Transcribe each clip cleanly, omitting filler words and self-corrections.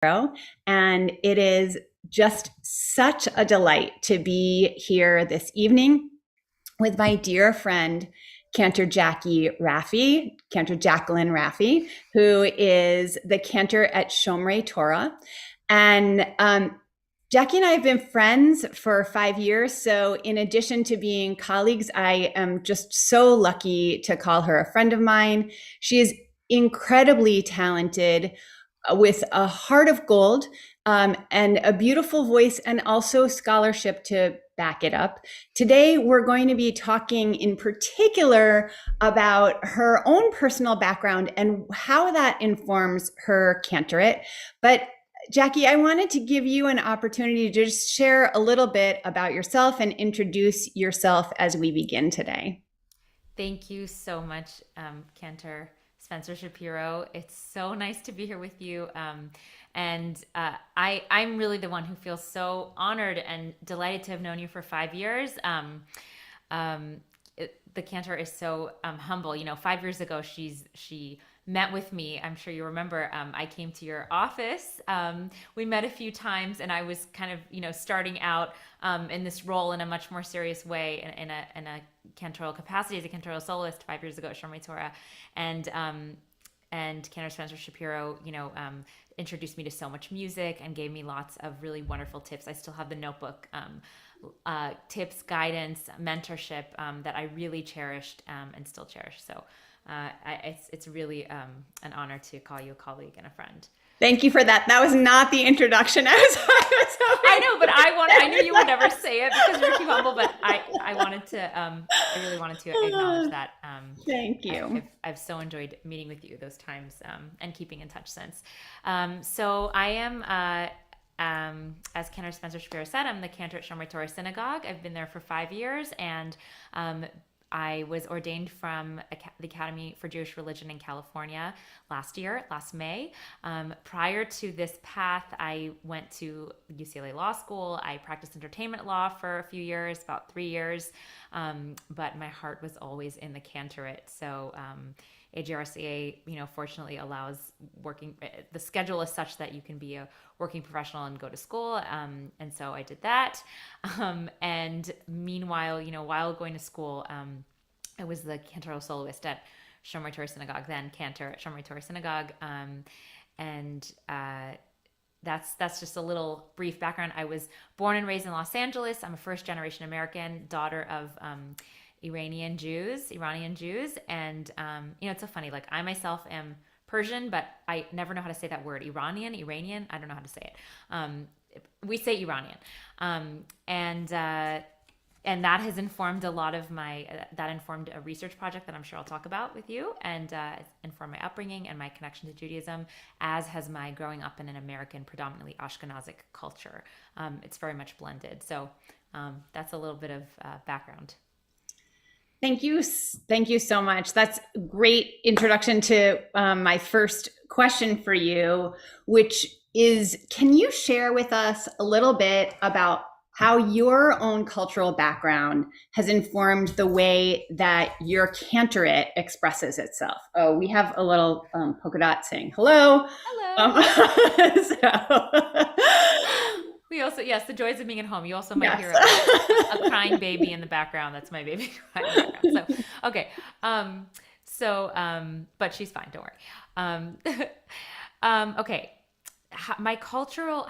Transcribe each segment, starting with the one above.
And it is just such a delight to be here this evening with my dear friend, Cantor Rafii, Cantor Jacqueline Rafii, who is the cantor at Shomrei Torah. And Jackie and I have been friends for 5 years. So in addition to being colleagues, I am just so lucky to call her a friend of mine. She is incredibly talented with a heart of gold, and a beautiful voice, and also scholarship to back it up. Today, we're going to be talking in particular about her own personal background and how that informs her cantorate. But Jackie, I wanted to give you an opportunity to just share a little bit about yourself and introduce yourself as we begin today. Thank you so much, Cantor Spencer-Shapiro. It's so nice to be here with you. I'm really the one who feels so honored and delighted to have known you for 5 years. The Cantor is so humble. 5 years ago, she met with me. I'm sure you remember. I came to your office. We met a few times, and I was kind of starting out in this role in a much more serious way in a cantorial capacity as a cantorial soloist 5 years ago at Shomrei Torah, and Cantor Spencer-Shapiro, introduced me to so much music and gave me lots of really wonderful tips. I still have the notebook, tips, guidance, mentorship that I really cherished and still cherish. So it's really an honor to call you a colleague and a friend. Thank you for that. That was not the introduction I was I know, but I knew you would never say it because you're too humble, but I really wanted to acknowledge that. Thank you. I've so enjoyed meeting with you those times and keeping in touch since. So I am, as Cantor Spencer-Shapiro said, I'm the cantor at Shomrei Torah Synagogue. I've been there for 5 years, and I was ordained from the Academy for Jewish Religion in California last May. Prior to this path, I went to UCLA Law School. I practiced entertainment law for a few years, about 3 years, but my heart was always in the cantorate. So AJRCA, fortunately allows working. The schedule is such that you can be a working professional and go to school, and so I did that. And meanwhile, while going to school, I was the cantorial soloist at Shomrei Torah Synagogue, then cantor at Shomrei Torah Synagogue, and that's just a little brief background. I was born and raised in Los Angeles. I'm a first-generation American, daughter of Iranian Jews, and it's so funny. Like, I myself am Persian, but I never know how to say that word. Iranian. I don't know how to say it. We say Iranian, and that has informed a lot of that informed a research project that I'm sure I'll talk about with you, and informed my upbringing and my connection to Judaism, as has my growing up in an American, predominantly Ashkenazic culture. It's very much blended. So that's a little bit of background. Thank you. Thank you so much. That's a great introduction to my first question for you, which is, can you share with us a little bit about how your own cultural background has informed the way that your cantorate expresses itself? Oh, we have a little polka dot saying hello. Hello. We also, yes, the joys of being at home. You also might hear a crying baby in the background. That's my baby crying in the background. So, okay. But she's fine. Don't worry. Okay. My cultural,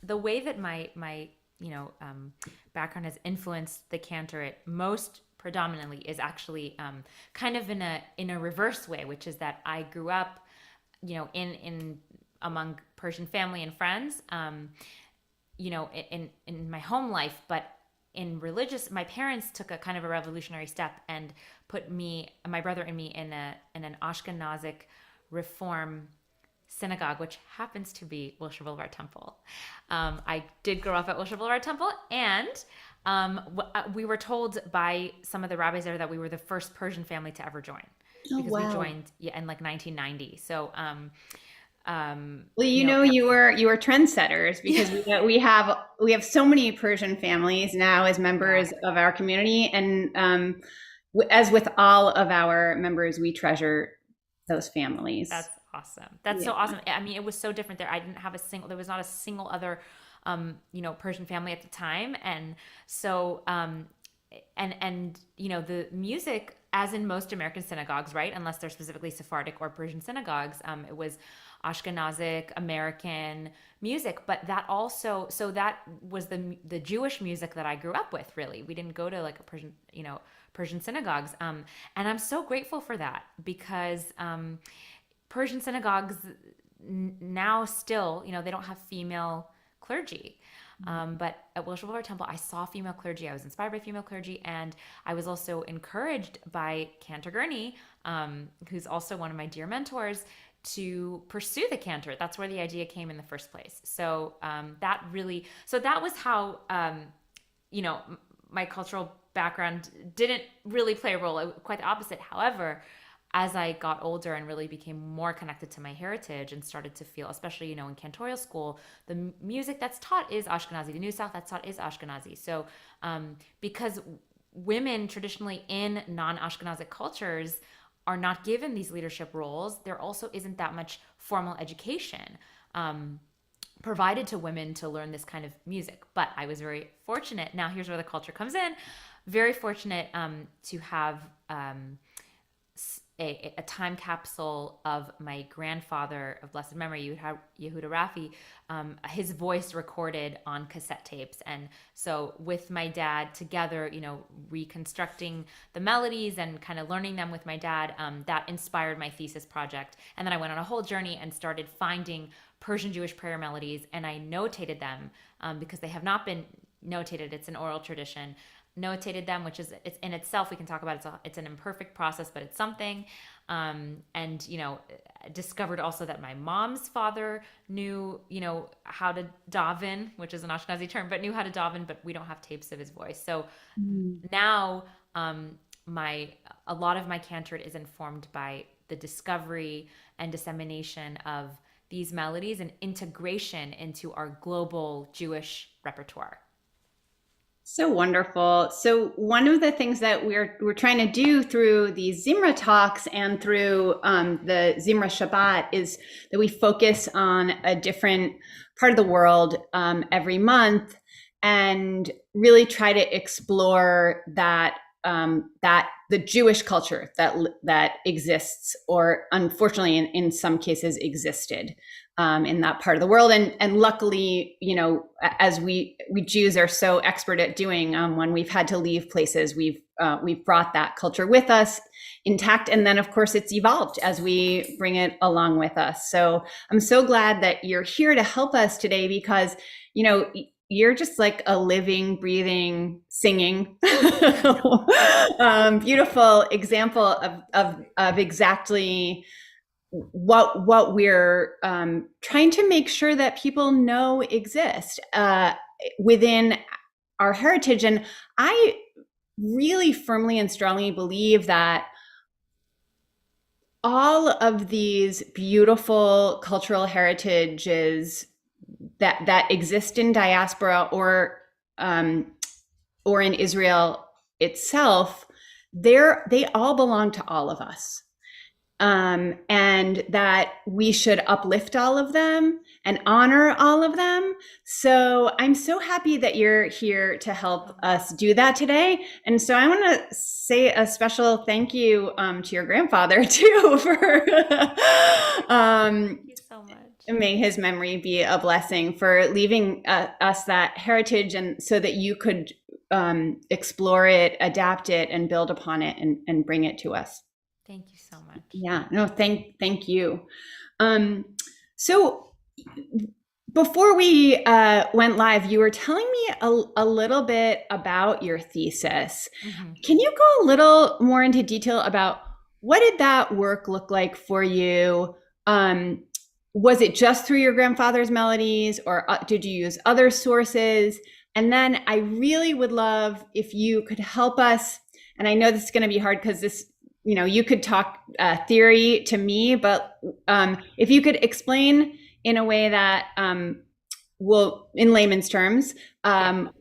the way that my background has influenced the cantorate most predominantly is actually kind of in a reverse way, which is that I grew up, in among Persian family and friends, in my home life, but in religious, my parents took a kind of a revolutionary step and put my brother and me in an Ashkenazic Reform synagogue, which happens to be Wilshire Boulevard Temple. I did grow up at Wilshire Boulevard Temple, and we were told by some of the rabbis there that we were the first Persian family to ever join. Oh, because wow. we joined in like 1990. So well, you were trendsetters, because we have so many Persian families now as members of our community, and as with all of our members, we treasure those families. That's awesome. That's so awesome. I mean, it was so different there. I didn't have there was not a single other, Persian family at the time. And so, the music, as in most American synagogues, right? Unless they're specifically Sephardic or Persian synagogues, it was Ashkenazic American music. But that also, so that was the Jewish music that I grew up with. Really, we didn't go to like a Persian synagogues, and I'm so grateful for that, because Persian synagogues now still, they don't have female clergy. But at Worship of Our Temple, I saw female clergy. I was inspired by female clergy, and I was also encouraged by Cantor Gurney, who's also one of my dear mentors, to pursue the cantor. That's where the idea came in the first place. So that was how, my cultural background didn't really play a role. Quite the opposite. However, as I got older and really became more connected to my heritage and started to feel, especially, in Cantorial school, the music that's taught is Ashkenazi. The New South that's taught is Ashkenazi. So because women traditionally in non-Ashkenazic cultures are not given these leadership roles, there also isn't that much formal education provided to women to learn this kind of music. But I was very fortunate. Now here's where the culture comes in. Very fortunate to have a time capsule of my grandfather of blessed memory, Yehuda Rafii, his voice recorded on cassette tapes. And so with my dad together, reconstructing the melodies and kind of learning them with my dad, that inspired my thesis project. And then I went on a whole journey and started finding Persian Jewish prayer melodies, and I notated them because they have not been notated. It's an oral tradition. Notated them, which is, it's in itself, we can talk about it. It's an imperfect process, but it's something. Discovered also that my mom's father knew, how to daven, which is an Ashkenazi term, but knew how to daven, but we don't have tapes of his voice. So now a lot of my cantor is informed by the discovery and dissemination of these melodies and integration into our global Jewish repertoire. So wonderful. So one of the things that we're trying to do through these Zimrah Talks and through the Zimrah Shabbat is that we focus on a different part of the world every month, and really try to explore that the Jewish culture that exists, or unfortunately in some cases existed in that part of the world. And luckily, as we Jews are so expert at doing, when we've had to leave places, we've brought that culture with us intact. And then of course it's evolved as we bring it along with us. So I'm so glad that you're here to help us today, because, you're just like a living, breathing, singing, beautiful example of exactly what we're trying to make sure that people know exist within our heritage. And I really firmly and strongly believe that all of these beautiful cultural heritages that exist in diaspora or in Israel itself, they all belong to all of us. And that we should uplift all of them and honor all of them. So I'm so happy that you're here to help us do that today. And so I want to say a special thank you to your grandfather too for Thank you so much. May his memory be a blessing, for leaving us that heritage, and so that you could explore it, adapt it, and build upon it, and bring it to us. Thank you so much. Yeah, no, thank you. So before we went live, you were telling me a little bit about your thesis. Mm-hmm. Can you go a little more into detail about what did that work look like for you? Was it just through your grandfather's melodies, or did you use other sources? And then I really would love if you could help us, and I know this is going to be hard because this, you could talk theory to me, but if you could explain in a way that will, in layman's terms, what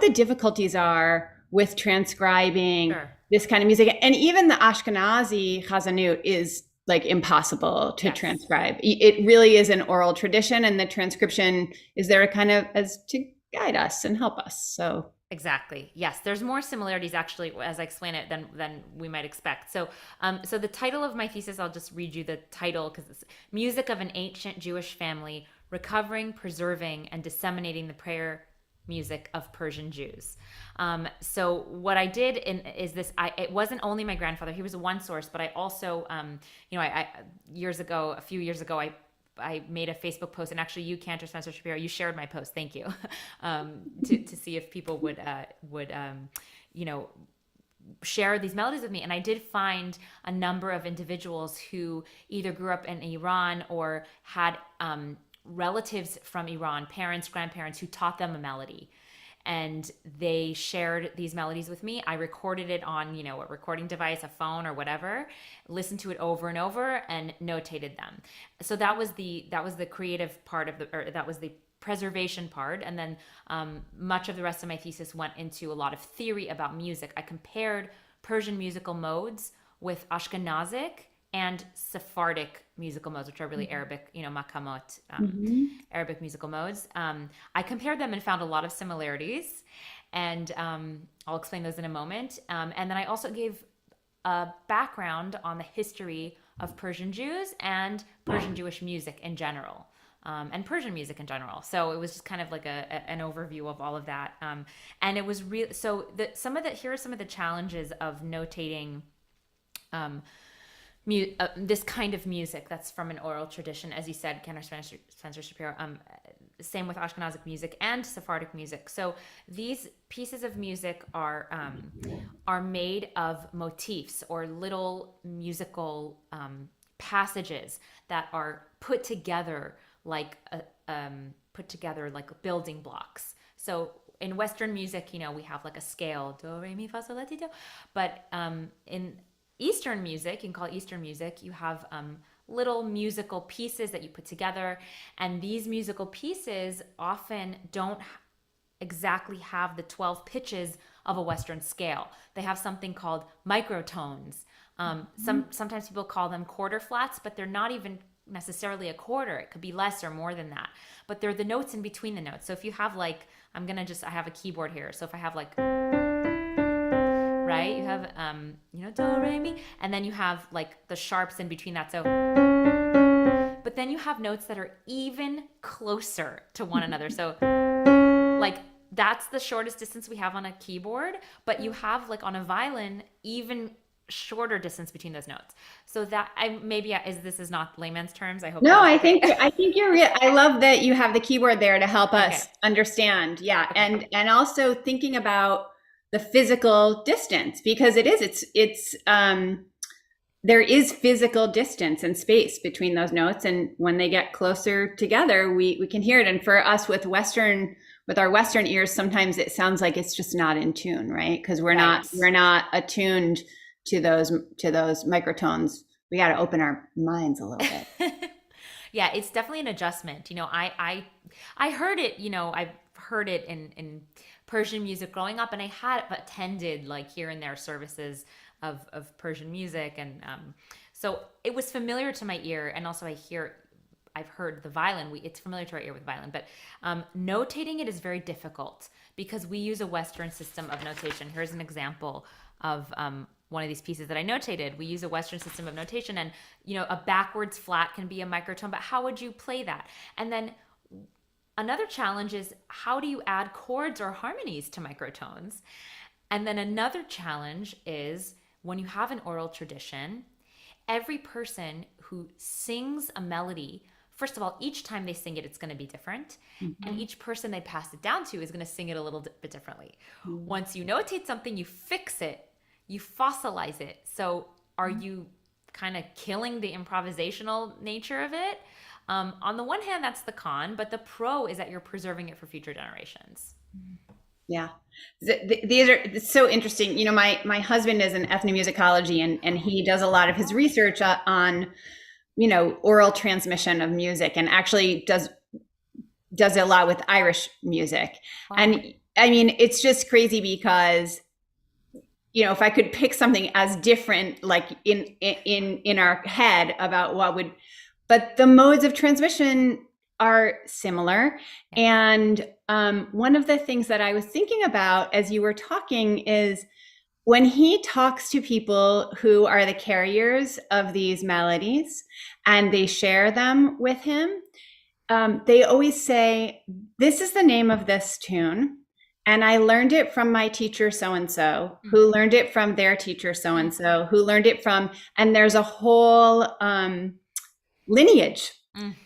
the difficulties are with transcribing this kind of music. And even the Ashkenazi Chazanut is like impossible to transcribe. It really is an oral tradition, and the transcription is there kind of as to guide us and help us. So exactly. Yes, there's more similarities actually as I explain it than we might expect. So, so the title of my thesis, I'll just read you the title because it's "Music of an Ancient Jewish Family: Recovering, Preserving, and Disseminating the Prayer Music of Persian Jews." So what I did is this. It wasn't only my grandfather; he was one source, but I also, I a few years ago, I made a Facebook post, and actually you, Cantor Spencer-Shapiro, you shared my post. Thank you. To see if people would share these melodies with me. And I did find a number of individuals who either grew up in Iran or had relatives from Iran, parents, grandparents, who taught them a melody. And they shared these melodies with me. I recorded it on, a recording device, a phone or whatever, listened to it over and over and notated them. So that was the creative part that was the preservation part. And then much of the rest of my thesis went into a lot of theory about music. I compared Persian musical modes with Ashkenazic and Sephardic musical modes, which are really Arabic, makamot, Arabic musical modes. I compared them and found a lot of similarities, and I'll explain those in a moment. And then I also gave a background on the history of Persian Jews and Persian Jewish music in general, and Persian music in general. So it was just kind of like an overview of all of that. And it was real. So here are some of the challenges of notating this kind of music that's from an oral tradition, as you said, Cantor Spencer-Shapiro. Same with Ashkenazic music and Sephardic music. So these pieces of music are made of motifs or little musical passages that are put together like building blocks. So in Western music, we have like a scale, do, re, mi, fa, sol, la, ti, do. But in Eastern music, you can call it Eastern music, you have little musical pieces that you put together. And these musical pieces often don't exactly have the 12 pitches of a Western scale. They have something called microtones. Sometimes people call them quarter flats, but they're not even necessarily a quarter. It could be less or more than that. But they're the notes in between the notes. So if you have I have a keyboard here. So if I have right? You have, do, re, mi, and then you have the sharps in between that. So, but then you have notes that are even closer to one another. So that's the shortest distance we have on a keyboard, but you have on a violin, even shorter distance between those notes. So that this is not layman's terms. I hope. No, I think you're real. I love that you have the keyboard there to help us understand. Yeah. Okay. And also thinking about the physical distance, because there is physical distance and space between those notes. And when they get closer together, we can hear it. And for us with our Western ears, sometimes it sounds like it's just not in tune, right? Because we're not attuned to those microtones. We got to open our minds a little bit. Yeah, it's definitely an adjustment. I heard it, I've heard it in Persian music growing up, and I had attended here and there services of Persian music, and so it was familiar to my ear. And also I've heard the violin. It's familiar to our ear with violin, but notating it is very difficult because we use a Western system of notation. Here's an example of one of these pieces that I notated. We use a Western system of notation, and a backwards flat can be a microtone, but how would you play that? And then another challenge is, how do you add chords or harmonies to microtones? And then another challenge is, when you have an oral tradition, every person who sings a melody, first of all, each time they sing it, it's going to be different. Mm-hmm. And each person they pass it down to is going to sing it a little bit differently. Mm-hmm. Once you notate something, you fix it, you fossilize it. So are you kind of killing the improvisational nature of it? On the one hand, that's the con, but the pro is that you're preserving it for future generations. Yeah. These are so interesting. My husband is in ethnomusicology, and he does a lot of his research on, oral transmission of music, and actually does a lot with Irish music. Wow. And I mean, it's just crazy because if I could pick something as different, like in our head about what would, but the modes of transmission are similar. And one of the things that I was thinking about as you were talking is when he talks to people who are the carriers of these melodies and they share them with him, they always say, "This is the name of this tune. And I learned it from my teacher so and so, who learned it from their teacher so and so, who learned it from," and there's a whole lineage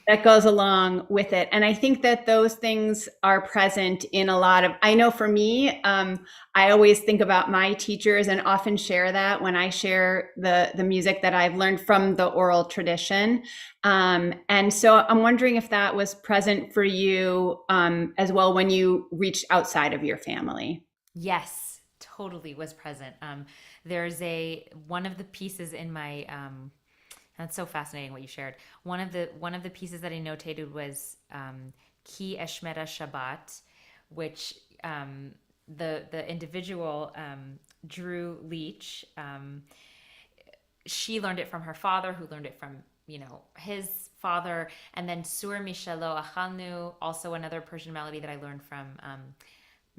that goes along with it. And I think that those things are present in a lot of, I know for me, I always think about my teachers and often share that when I share the music that I've learned from the oral tradition. And so I'm wondering if that was present for you as well when you reached outside of your family. Yes, totally was present. There's one of the pieces in my that's so fascinating what you shared. One of the pieces that I notated was Ki Eshmera Shabbat, which the individual Drew Leach, she learned it from her father, who learned it from his father, and then Sur Mishalo Achalnu, also another Persian melody that I learned from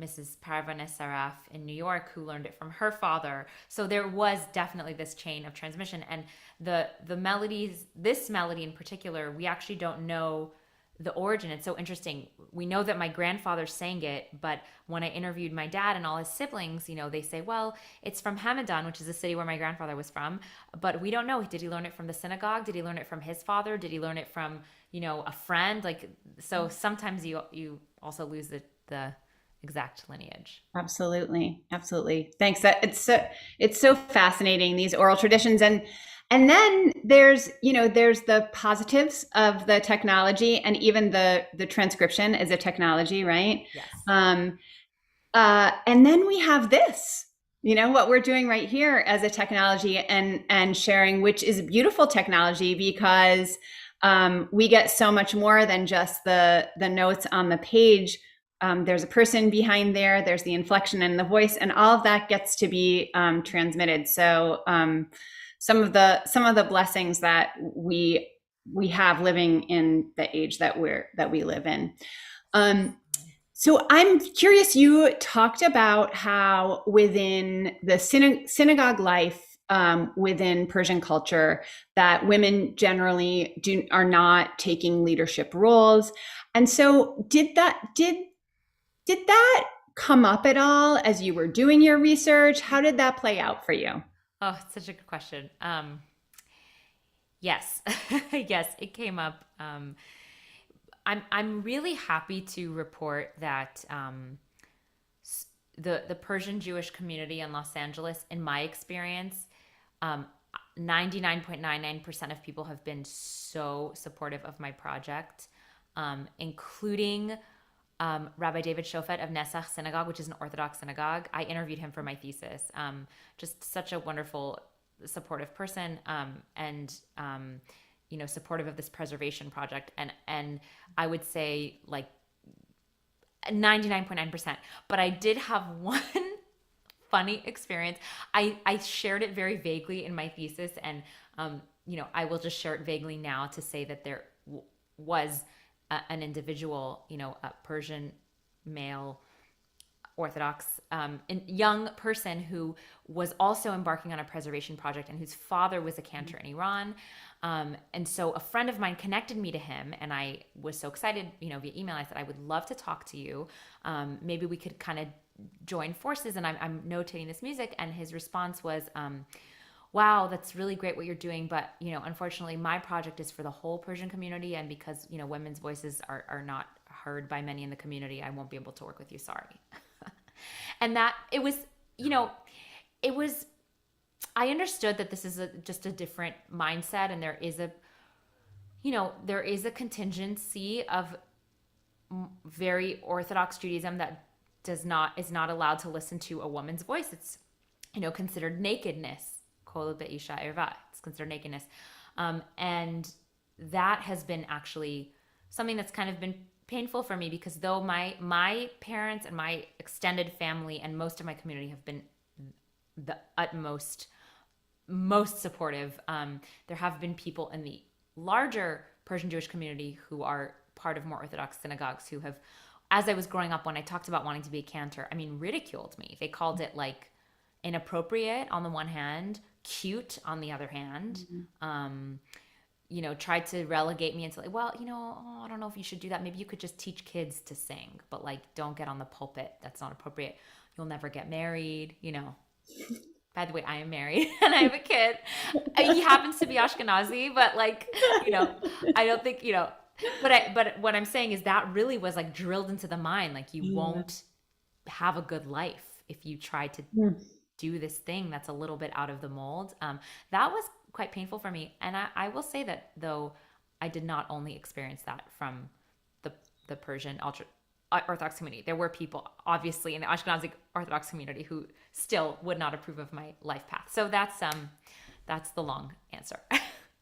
Mrs. Parvaneh Saraf in New York, who learned it from her father. So there was definitely this chain of transmission. And the melodies, this melody in particular, we actually don't know the origin. It's so interesting. We know that my grandfather sang it, but when I interviewed my dad and all his siblings, they say, well, it's from Hamadan, which is the city where my grandfather was from. But we don't know. Did he learn it from the synagogue? Did he learn it from his father? Did he learn it from, a friend? So sometimes you also lose the exact lineage. Absolutely. Thanks. It's so fascinating, these oral traditions. And then there's the positives of the technology, and even the transcription is a technology, right? Yes. And then we have this, what we're doing right here as a technology and sharing, which is beautiful technology because we get so much more than just the notes on the page. There's a person behind there, there's the inflection and the voice, and all of that gets to be transmitted. So some of the blessings that we have living in the age that we live in. So I'm curious, you talked about how within the synagogue life, within Persian culture, that women generally are not taking leadership roles. And so did that come up at all as you were doing your research? How did that play out for you? Oh, it's such a good question. Yes, yes, it came up. I'm really happy to report that the Persian Jewish community in Los Angeles, in my experience, 99.99% of people have been so supportive of my project, including Rabbi David Shofet of Nesach Synagogue, which is an Orthodox synagogue. I interviewed him for my thesis. Just such a wonderful, supportive person, and supportive of this preservation project. And I would say 99.9%. But I did have one funny experience. I shared it very vaguely in my thesis, and I will just share it vaguely now to say that there was an individual, a Persian male Orthodox young person who was also embarking on a preservation project, and whose father was a cantor in Iran. And so a friend of mine connected me to him, and I was so excited, via email. I said, I would love to talk to you. Maybe we could kind of join forces. And I'm notating this music. And his response was, wow, that's really great what you're doing. But, unfortunately, my project is for the whole Persian community. And because, women's voices are not heard by many in the community, I won't be able to work with you. Sorry. And that it was, I understood that this is just a different mindset. And there is a contingency of very Orthodox Judaism that is not allowed to listen to a woman's voice. It's, considered nakedness. It's considered nakedness. And that has been actually something that's kind of been painful for me, because though my parents and my extended family and most of my community have been the utmost, most supportive. There have been people in the larger Persian Jewish community who are part of more Orthodox synagogues who have, as I was growing up, when I talked about wanting to be a cantor, I mean, ridiculed me. They called it like inappropriate on the one hand, cute on the other hand. Tried to relegate me into like, well, I don't know if you should do that. Maybe you could just teach kids to sing, but like, don't get on the pulpit. That's not appropriate. You'll never get married. By the way, I am married and I have a kid. He happens to be Ashkenazi, but like, I don't think, but what I'm saying is that really was like drilled into the mind. Like you won't have a good life if you try to do this thing that's a little bit out of the mold. That was quite painful for me. And I will say that though, I did not only experience that from the Persian Orthodox community. There were people obviously in the Ashkenazi Orthodox community who still would not approve of my life path. So that's the long answer.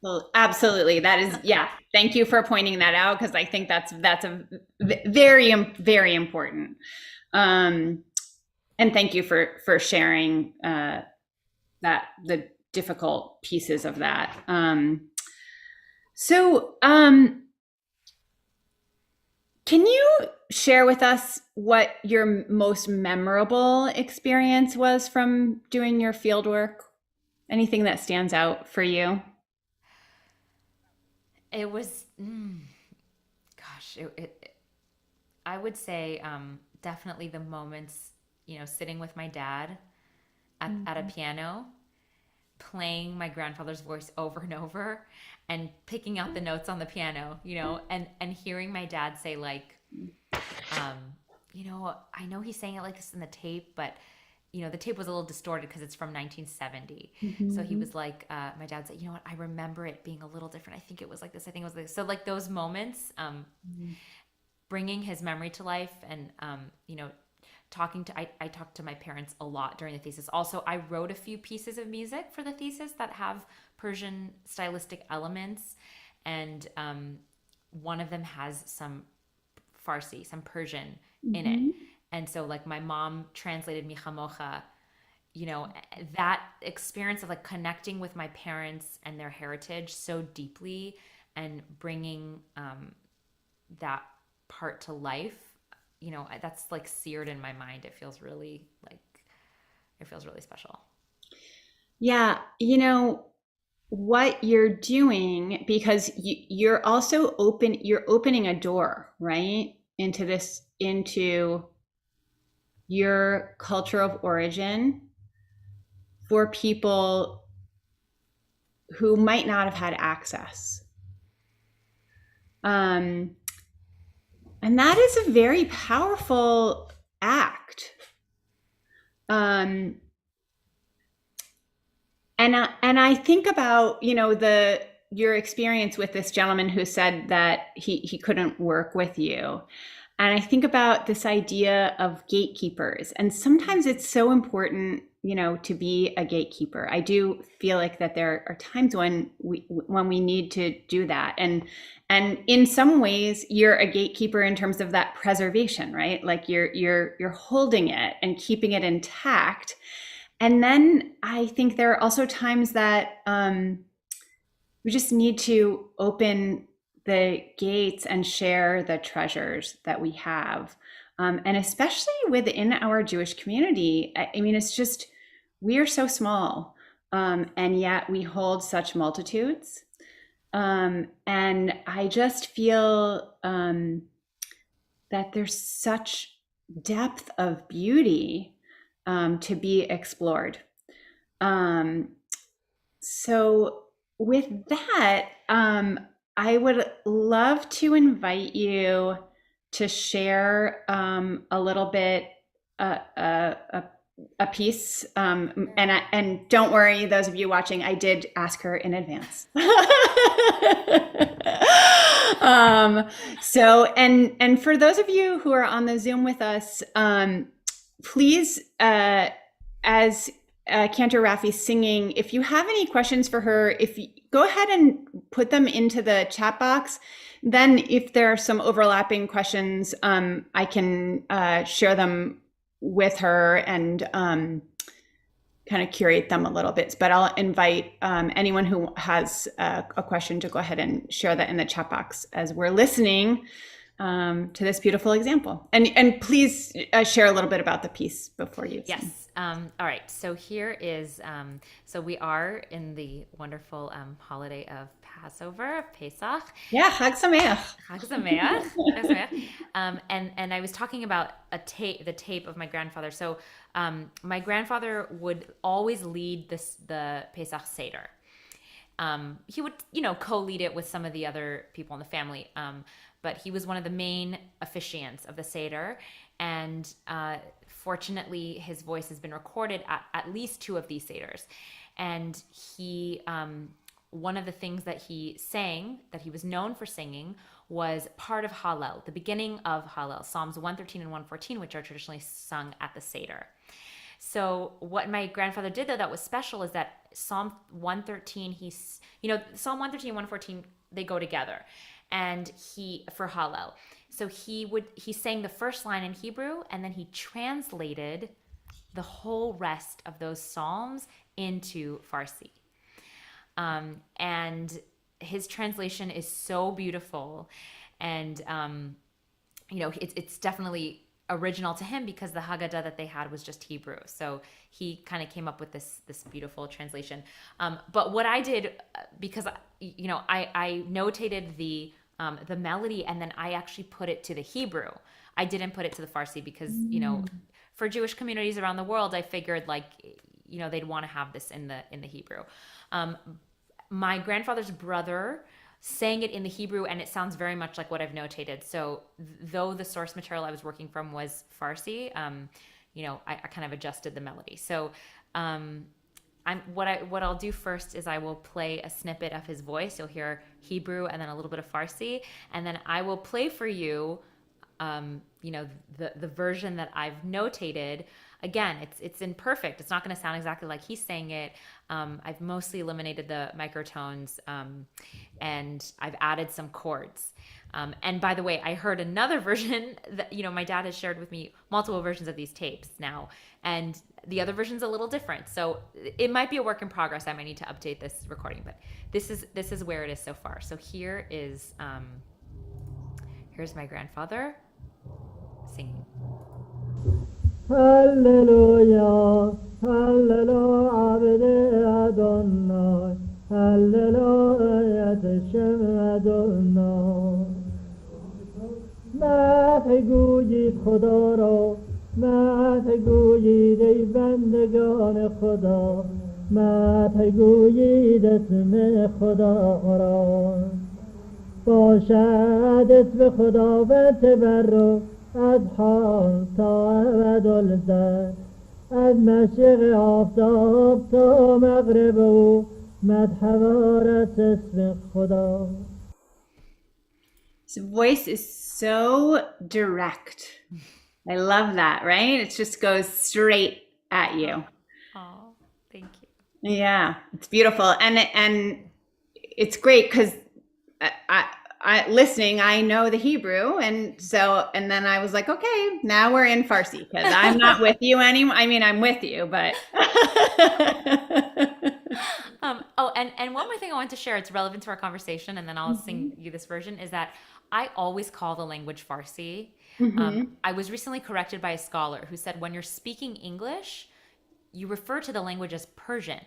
Well, absolutely. That is, yeah. Thank you for pointing that out, because I think that's a very, very important. And thank you for sharing the difficult pieces of that. Can you share with us what your most memorable experience was from doing your field work? Anything that stands out for you? It was, I would say definitely the moments, sitting with my dad at a piano, playing my grandfather's voice over and over and picking out the notes on the piano, and hearing my dad say like, I know he's saying it like this in the tape, but the tape was a little distorted because it's from 1970. So he was like, my dad said, what, I remember it being a little different. I think it was like this. I think it was like this. So like those moments, bringing his memory to life and, I talked to my parents a lot during the thesis. Also, I wrote a few pieces of music for the thesis that have Persian stylistic elements. And one of them has some Farsi, some Persian in it. And so like my mom translated Mi Chamocha, that experience of like connecting with my parents and their heritage so deeply and bringing that part to life, that's like seared in my mind. It feels really special. Yeah. What you're doing, because you're also you're opening a door, right? Into your culture of origin for people who might not have had access. And that is a very powerful act. And I think about, your experience with this gentleman who said that he couldn't work with you. And I think about this idea of gatekeepers. And sometimes it's so important, to be a gatekeeper. I do feel like that there are times when we need to do that. And in some ways you're a gatekeeper in terms of that preservation, right? Like you're holding it and keeping it intact. And then I think there are also times that we just need to open the gates and share the treasures that we have. And especially within our Jewish community, I mean, it's just, we are so small, and yet we hold such multitudes. And I just feel that there's such depth of beauty to be explored. So with that, I would love to invite you to share a little bit a piece, and don't worry, those of you watching, I did ask her in advance. So and for those of you who are on the Zoom with us, please, as Cantor Rafii singing, if you have any questions for her, go ahead and put them into the chat box. Then if there are some overlapping questions, I can share them with her, and kind of curate them a little bit. But I'll invite anyone who has a question to go ahead and share that in the chat box as we're listening to this beautiful example. And please share a little bit about the piece before you. Yes. All right. So here is, so we are in the wonderful holiday of Passover, of Pesach. Yeah, Chag Sameach. Chag Sameach. Chag Sameach. And I was talking about the tape of my grandfather. So my grandfather would always lead the Pesach Seder. He would, co-lead it with some of the other people in the family. But he was one of the main officiants of the Seder. And fortunately, his voice has been recorded at least 2 of these Seders. And he, one of the things that he sang, that he was known for singing, was part of Hallel, the beginning of Hallel, Psalms 113 and 114, which are traditionally sung at the Seder. So what my grandfather did, though, that was special is that Psalm 113, Psalm 113 and 114, they go together. And for Hallel. So he sang the first line in Hebrew, and then he translated the whole rest of those Psalms into Farsi. And his translation is so beautiful. And, it's definitely original to him because the Haggadah that they had was just Hebrew. So he kind of came up with this beautiful translation. But what I did, because, I notated the melody, and then I actually put it to the Hebrew. I didn't put it to the Farsi because, for Jewish communities around the world, I figured they'd want to have this in the Hebrew. My grandfather's brother sang it in the Hebrew, and it sounds very much like what I've notated. So though the source material I was working from was Farsi, I kind of adjusted the melody. So what I'll do first is I will play a snippet of his voice. You'll hear Hebrew and then a little bit of Farsi, and then I will play for you, the version that I've notated. Again, it's imperfect. It's not going to sound exactly like he's saying it. I've mostly eliminated the microtones, and I've added some chords. And by the way, I heard another version that, my dad has shared with me multiple versions of these tapes now, and the other version's a little different. So it might be a work in progress. I might need to update this recording, but this is where it is so far. So here's my grandfather singing. Hallelujah, Hallelujah, Abde Adonai, Hallelujah, Teshem Adonai. مدح گویید خدا را، مدح گویید ای بندگان خدا، مدح گویید اسم خدا را. باشد اسم خداوند تبرک از حال تا ابدالزر، از مشرق آفتاب تا مغرب او مدح وارد اسم خدا. His voice is so direct. I love that, right? It just goes straight at you. Oh, thank you. Yeah, it's beautiful. And it's great because I listening, I know the Hebrew. And then I was like, okay, now we're in Farsi because I'm not with you anymore. I mean, I'm with you, but. And one more thing I want to share, it's relevant to our conversation, and then I'll sing you this version, is that I always call the language Farsi. I was recently corrected by a scholar who said when you're speaking English, you refer to the language as Persian.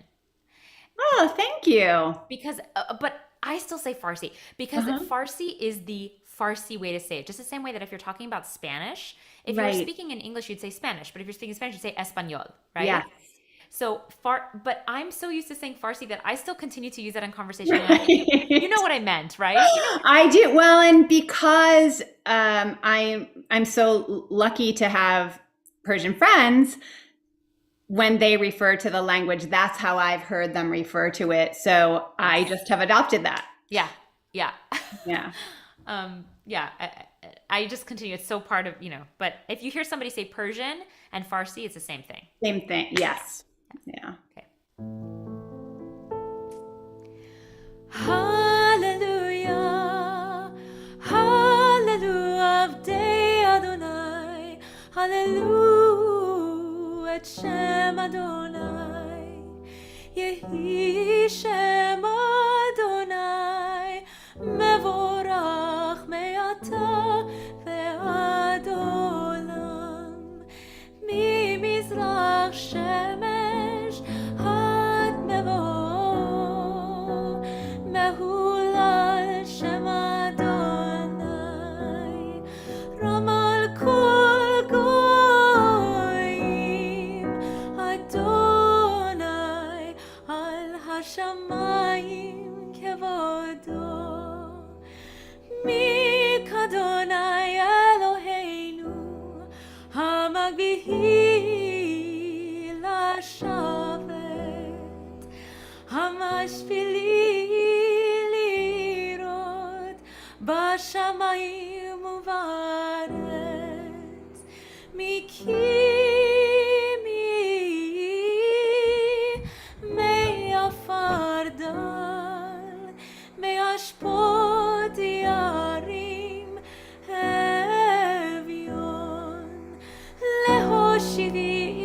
Oh, thank you. Because, but I still say Farsi because Farsi is the Farsi way to say it. Just the same way that if you're talking about Spanish, if you're speaking in English, you'd say Spanish. But if you're speaking Spanish, you'd say Español, right? Yeah. So but I'm so used to saying Farsi that I still continue to use that in conversation. You know what I meant, right? I do. Well, and because I'm so lucky to have Persian friends, when they refer to the language, that's how I've heard them refer to it. So I just have adopted that. Yeah. Yeah. I just continue. It's so part of, but if you hear somebody say Persian and Farsi, it's the same thing. Same thing. Yes. Yeah. Okay. Hallelujah. Hallelujah. Avdei Adonai. Hallelujah. Shem Adonai. כי שם אדוני מבורך מעתה ועד עולם. ממזרח שמש עד מבוא, מהולל שם אדוני, רם על כל גויים, אדוני על השמיים כבודו. מי כאדוני אלוהינו המגביהי לשבת, המשפילי לראות בשמיים ובארץ. מי מעפר דל, מהשפות ירים אביון, להושיבים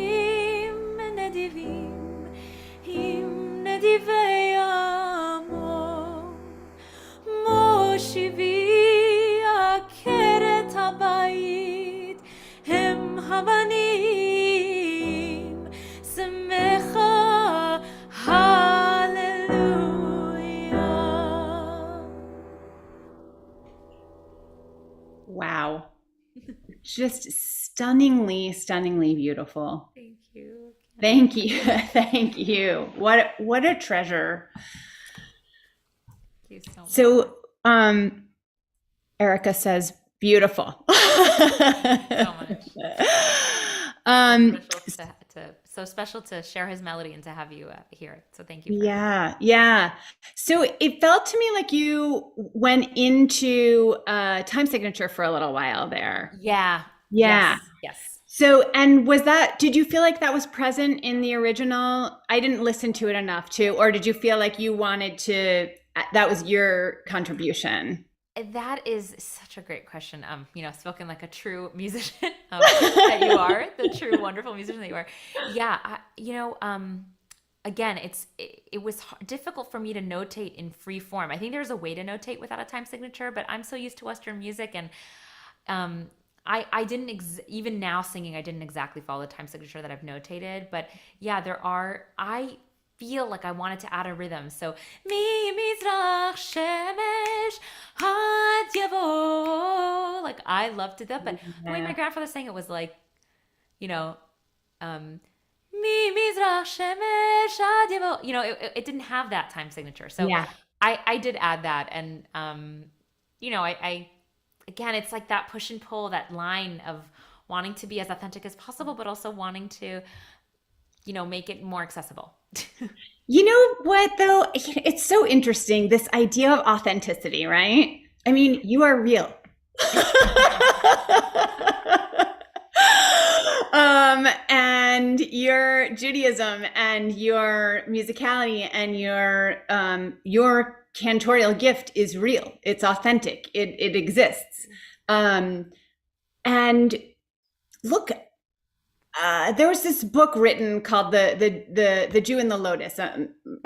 נדיבים עם נדיבי עמו, מושיבי עקרת הבית הם הבנים, שמחה hallelujah. Wow. Just stunningly beautiful. Thank you. Thank you. Thank you. What a treasure. Thank you so much. So, Erica says, beautiful. So much. So special to share his melody and to have you here. So thank you. Yeah. So it felt to me like you went into time signature for a little while there. Yeah. Yeah. Yes. So, and did you feel like that was present in the original? I didn't listen to it enough or did you feel like you wanted to, that was your contribution? That is such a great question. Spoken like a true musician that you are, the true wonderful musician that you are. Yeah, again, it was difficult for me to notate in free form. I think there's a way to notate without a time signature, but I'm so used to Western music, and I didn't even now singing, I didn't exactly follow the time signature that I've notated. But yeah, I feel like I wanted to add a rhythm. So mi mizrach shemesh had yavo. Like I loved to that, but the way my grandfather sang it was like, mi mizrach shemesh had yavo. It didn't have that time signature. So yeah. I did add that, and I again, it's like that push and pull, that line of wanting to be as authentic as possible, but also wanting to, make it more accessible. You know what, though? It's so interesting, this idea of authenticity, right? I mean, you are real. And your Judaism and your musicality and your cantorial gift is real. It's authentic. It exists. And look, there was this book written called the Jew and the Lotus.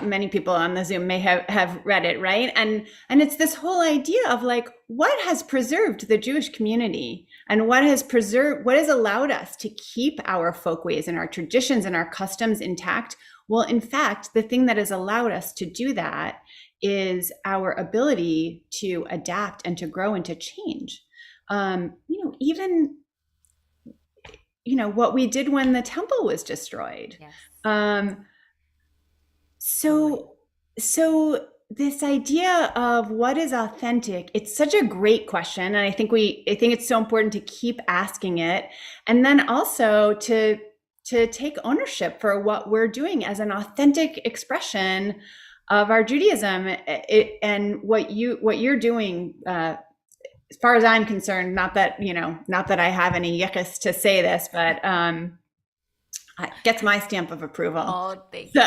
Many people on the Zoom may have read it, right? And it's this whole idea of like, what has preserved the Jewish community and what has allowed us to keep our folkways and our traditions and our customs intact. Well, in fact, the thing that has allowed us to do that is our ability to adapt and to grow and to change. Even what we did when the temple was destroyed. Yes. So this idea of what is authentic, it's such a great question. And I think it's so important to keep asking it. And then also to take ownership for what we're doing as an authentic expression of our Judaism, and what you're doing, as far as I'm concerned, not that I have any yichus to say this, but gets my stamp of approval. Oh, thank you.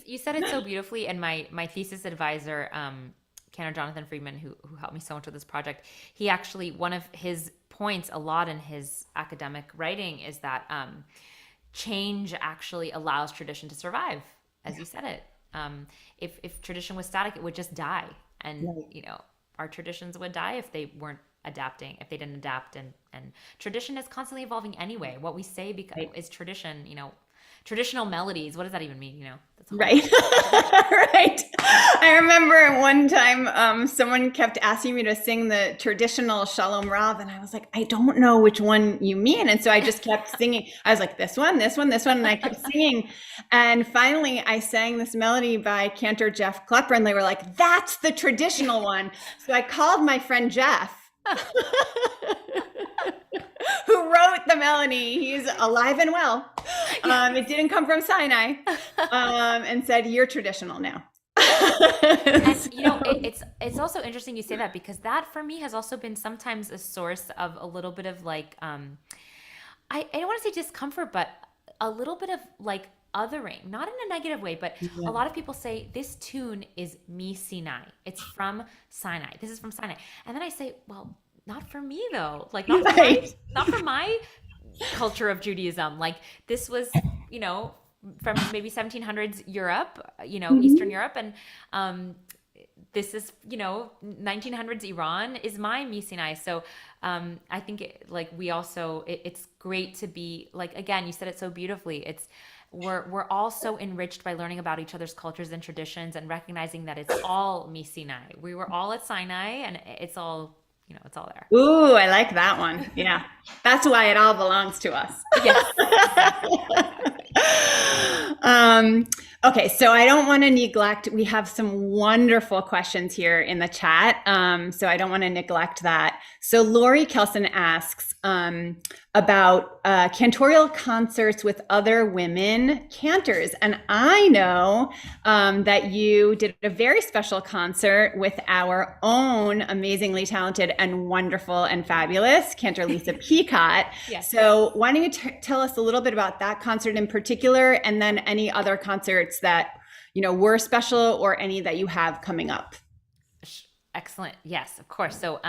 You said it so beautifully, and my thesis advisor, Cantor Jonathan Friedman, who helped me so much with this project, he actually, one of his points a lot in his academic writing is that change actually allows tradition to survive. as you said it. If tradition was static, it would just die. And, our traditions would die if they weren't adapting, if they didn't adapt. And tradition is constantly evolving anyway. What we say is tradition, traditional melodies. What does that even mean? That's right. Right. I remember one time someone kept asking me to sing the traditional Shalom Rav, and I was like, I don't know which one you mean. And so I just kept singing. I was like, this one, this one, this one. And I kept singing. And finally I sang this melody by Cantor Jeff Klepper, and they were like, that's the traditional one. So I called my friend Jeff, who wrote the melody. He's alive and well. It didn't come from Sinai, and said, you're traditional now. And it's also interesting you say that, because that for me has also been sometimes a source of a little bit of like, I don't want to say discomfort, but a little bit of like othering, not in a negative way, but a lot of people say this tune is me Sinai. It's from Sinai. This is from Sinai. And then I say, well, not for me though. Like not for my culture of Judaism. Like this was, from maybe 1700s Europe, Eastern Europe. And this is, 1900s Iran is my me Sinai. So I think it's great to be like, again, you said it so beautifully. We're all so enriched by learning about each other's cultures and traditions and recognizing that it's all me Sinai. We were all at Sinai, and it's all, it's all there. Ooh, I like that one. Yeah. That's why it all belongs to us. Yes. Okay, so I don't want to neglect, we have some wonderful questions here in the chat, so I don't want to neglect that. So Lori Kelson asks about cantorial concerts with other women cantors, and I know that you did a very special concert with our own amazingly talented and wonderful and fabulous Cantor Lisa Peacock. Yes. So why don't you tell us a little bit about that concert in particular, and then any other concerts that were special, or any that you have coming up. Excellent. Yes, of course. So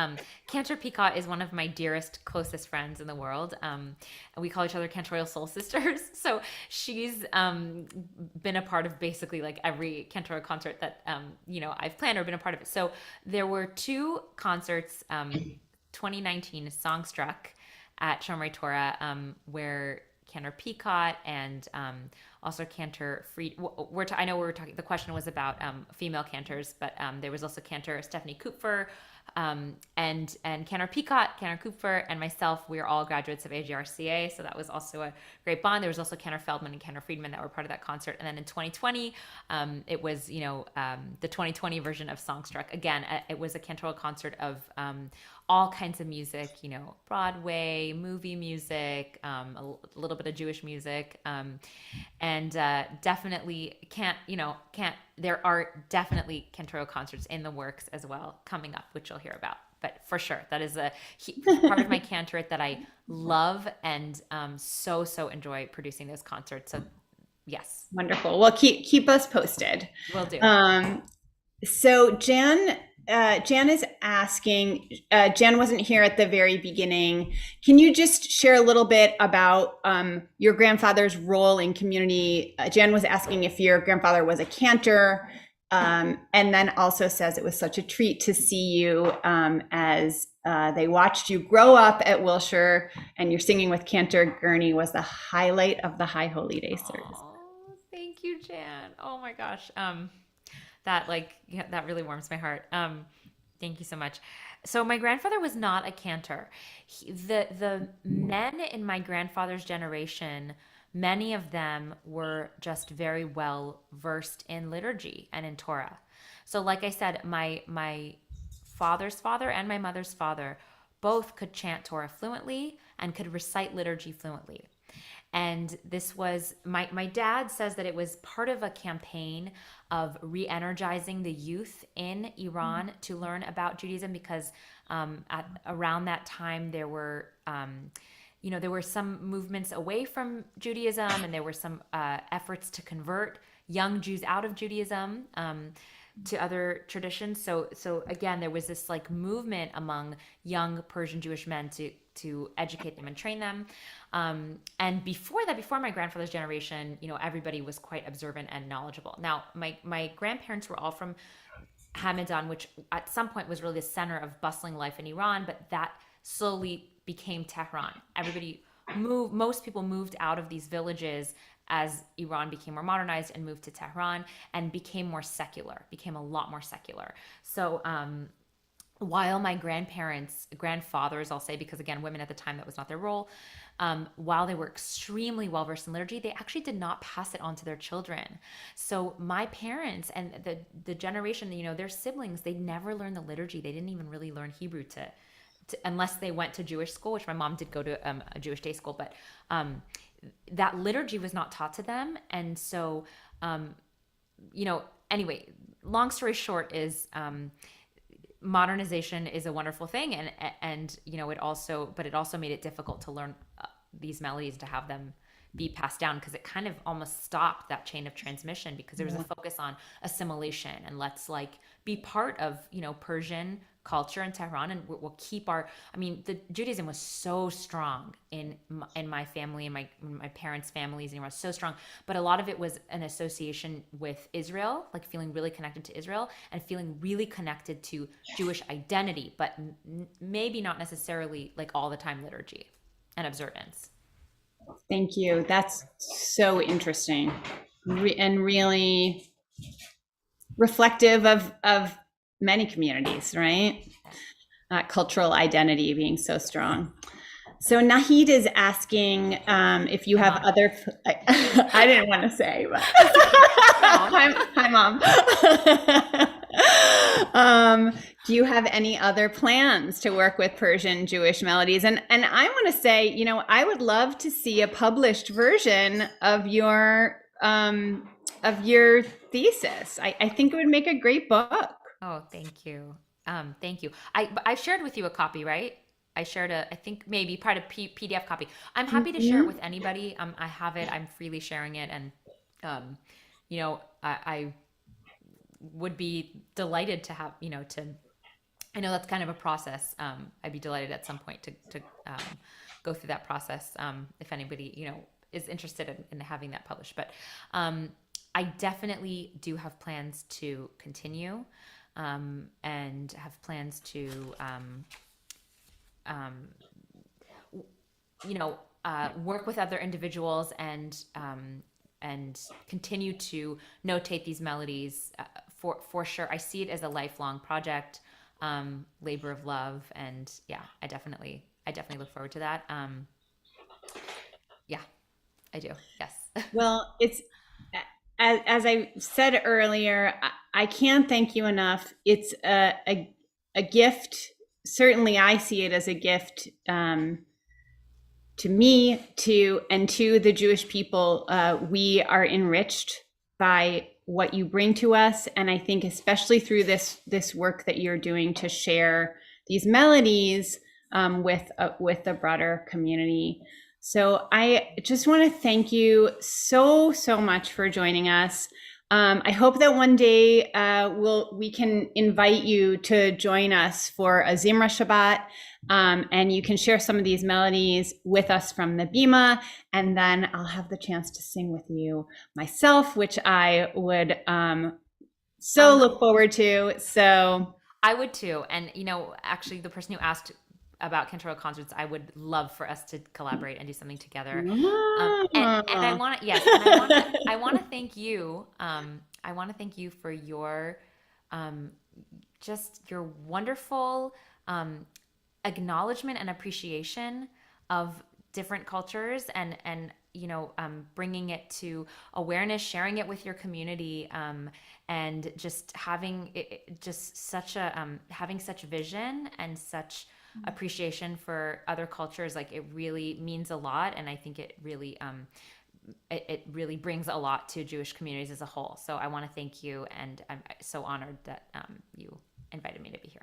Cantor Peacock is one of my dearest, closest friends in the world. And we call each other Cantorial Soul Sisters. So she's been a part of basically like every Cantorial concert that, I've planned or been a part of it. So there were two concerts, 2019 Songstruck at Shomrei Torah, where Cantor Peacock and also Cantor Fried. I know we were talking. The question was about female cantors, but there was also Cantor Stephanie Kupfer, and Cantor Peacock, Cantor Kupfer, and myself. We are all graduates of AGRCA, so that was also a great bond. There was also Cantor Feldman and Cantor Friedman that were part of that concert. And then in 2020, it was the 2020 version of Songstruck. Again, it was a cantorial concert of all kinds of music, Broadway, movie music, a little bit of Jewish music, and definitely there are definitely cantorial concerts in the works as well coming up, which you'll hear about. But for sure, that is a part of my cantorate that I love, and so enjoy producing those concerts. So yes. Wonderful. Well, keep us posted. Will do. So Jan is asking, Jan wasn't here at the very beginning. Can you just share a little bit about your grandfather's role in community? Jan was asking if your grandfather was a cantor, and then also says it was such a treat to see you as they watched you grow up at Wilshire, and your singing with Cantor Gurney was the highlight of the High Holy Day service. Oh, thank you, Jan. Oh my gosh. That really warms my heart. Thank you so much. So my grandfather was not a cantor. The men in my grandfather's generation, many of them were just very well versed in liturgy and in Torah. So like I said, my father's father and my mother's father both could chant Torah fluently and could recite liturgy fluently. And this was, my dad says that it was part of a campaign of re-energizing the youth in Iran to learn about Judaism, because around that time there were, there were some movements away from Judaism, and there were some efforts to convert young Jews out of Judaism to other traditions. So again, there was this like movement among young Persian Jewish men to to educate them and train them. And before that, before my grandfather's generation, everybody was quite observant and knowledgeable. Now, my grandparents were all from Hamadan, which at some point was really the center of bustling life in Iran, but that slowly became Tehran. Most people moved out of these villages as Iran became more modernized and moved to Tehran and became a lot more secular. So while my grandfathers, I'll say, because again, women at the time, that was not their role, while they were extremely well-versed in liturgy, they actually did not pass it on to their children. So my parents and the generation, their siblings, they never learned the liturgy. They didn't even really learn Hebrew unless they went to Jewish school, which my mom did go to a Jewish day school, but that liturgy was not taught to them. And so, anyway, long story short is, modernization is a wonderful thing. And it also made it difficult to learn these melodies, to have them be passed down, because it kind of almost stopped that chain of transmission, because there was a focus on assimilation and let's be part of, Persian culture in Tehran, and we'll keep the Judaism was so strong in my family and my parents' families, and it was so strong, but a lot of it was an association with Israel, feeling really connected to Israel and feeling really connected to Jewish identity, but maybe not necessarily all the time liturgy and observance. Thank you. That's so interesting, and really reflective of many communities, right? Cultural identity being so strong. So Nahid is asking if you have other. I didn't want to say, but hi, Mom. Do you have any other plans to work with Persian Jewish melodies? And I want to say, I would love to see a published version of your thesis. I think it would make a great book. Oh, thank you. Thank you. I shared with you a copy, right? I shared I think maybe part of PDF copy. I'm happy to share it with anybody. I have it. I'm freely sharing it. And, I would be delighted to have, I know that's kind of a process. I'd be delighted at some point to go through that process. If anybody, is interested in having that published, but, I definitely do have plans to continue. And have plans to, work with other individuals and continue to notate these melodies for sure. I see it as a lifelong project, labor of love, and yeah, I definitely look forward to that. Yeah, I do. Yes. Well, it's. As I said earlier, I can't thank you enough. It's a gift. Certainly, I see it as a gift to me, to the Jewish people. We are enriched by what you bring to us, and I think especially through this work that you're doing to share these melodies with the broader community. So I just want to thank you so much for joining us. I hope that one day we can invite you to join us for a Zimrah Shabbat, and you can share some of these melodies with us from the Bima, and then I'll have the chance to sing with you myself, which I would look forward to. So I would too. And actually, the person who asked about Cantorial concerts, I would love for us to collaborate and do something together. And I want to, yes, and I want to thank you. I want to thank you for your, just your wonderful acknowledgement and appreciation of different cultures, and bringing it to awareness, sharing it with your community, and just having having such vision and such appreciation for other cultures. It really means a lot, and I think it really it really brings a lot to Jewish communities as a whole. So I want to thank you, and I'm so honored that you invited me to be here.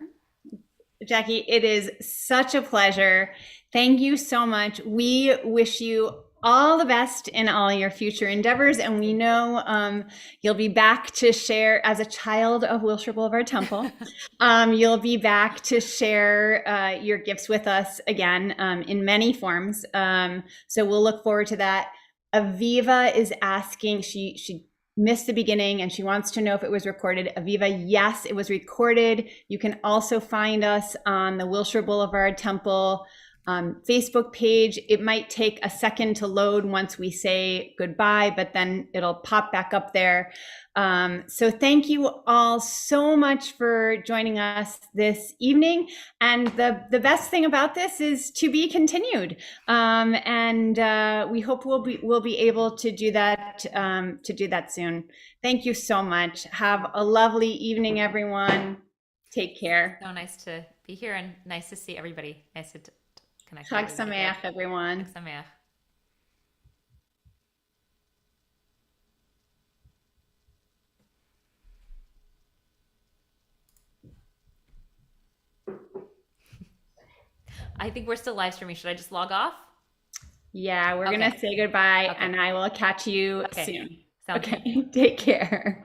Jackie, it is such a pleasure. Thank you so much. We wish you all the best in all your future endeavors. And we know you'll be back to share as a child of Wilshire Boulevard Temple. You'll be back to share your gifts with us again in many forms. So we'll look forward to that. Aviva is asking, she missed the beginning and she wants to know if it was recorded. Aviva, yes, it was recorded. You can also find us on the Wilshire Boulevard Temple Facebook page. It might take a second to load once we say goodbye, but then it'll pop back up there. So thank you all so much for joining us this evening. And the best thing about this is to be continued. And we hope we'll be able to do that soon. Thank you so much. Have a lovely evening, everyone. Take care. So nice to be here and nice to see everybody. Nice to connect. Chag Sameach, everyone. Chag Sameach. I think we're still live streaming. Should I just log off? Yeah, we're going to say goodbye, okay. and I will catch you soon. Sounds okay, good. Take care.